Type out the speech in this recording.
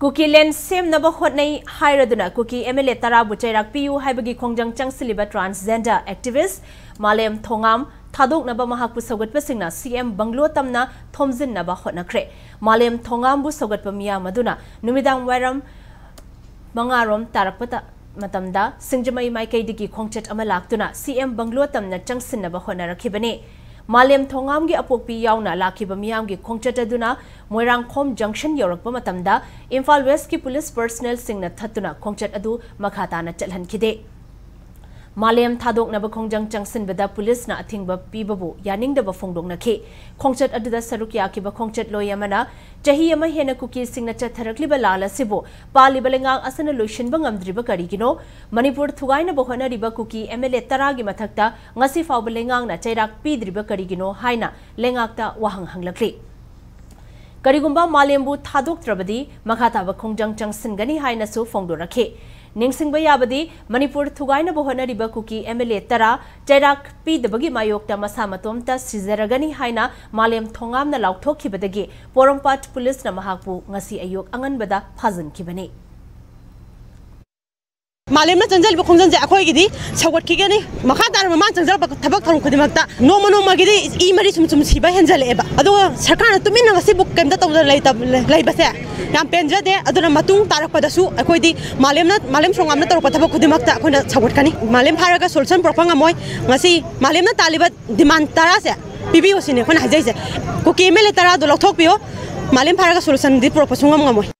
Cookie Len Sem Naba Hotney Hiraduna Cookie MLA Tarabu Chairak Piu Hibagi Kongjang Changsiliba transgender activist Malem Thongam Tadok Naba Mahaku Sagat Pesina CM Bungalow Tamna Thomzin Naba Hotnakre Malem Thongam Bu Sagat Pamia Maduna Numidang Waram Mangarom Tarakpata Matamda Singjamai Maikay Digi Kongchet Amalaktuna CM Bungalow Tamna Changsin Naba Honarakibane Malem Thongam gi apokpi yauna lakiba miyam gi khongchataduna Moirangkhom junction yorakpa matamda Imphal West ki police personnel singna thatuna khongchat adu makhatana chalhankide Malem thadok naba khongjang changsin beda police na athingba pibabu yaning daba phongdong nakhe khongchat aduda sarukya ki ba khongchat loyamana chahi ama hena kuki singna chatharakliba lala sibo palibalengang asana lotion bangamdriba karigino Manipur thugaina bohana riba kuki MLA taragi mathakta ngasi fawbalengang na chairak pidriba karigino haina lengakta wahang hanglakli Karigumba Malem'S thadok trabadi makhata ba khongjang changsin gani haina su phongdo rakhe Ningsingba yabadi Manipur thugaina bohana riba kuki MLA tara chairak pidabagi mayokta masamatomta sizaragani haina Malem Thongamna laukthokibadagi Porompat police na mahakpu ngasi ayok anganbada phajankibani Malem'S janjal ba khongjang ja akhoi gidi sawat kigani makha dar ma janjal ba thabak tharum khodimakta no gidi I mari sum siba henjal eba ado sarkar tumin ngasi buk kemda tawda lai base yam penja de aduna matung tarakpada su akhoi di Malem'S Thongamna tarak thabak khodimakta akhona sawat kani Malem pharaga solution propanga moi ngasi Malem'S talibat demand tara se bibi osine khona hajai se ko kemele tara do lokthok pio Malem pharaga solution di proposal ngam moi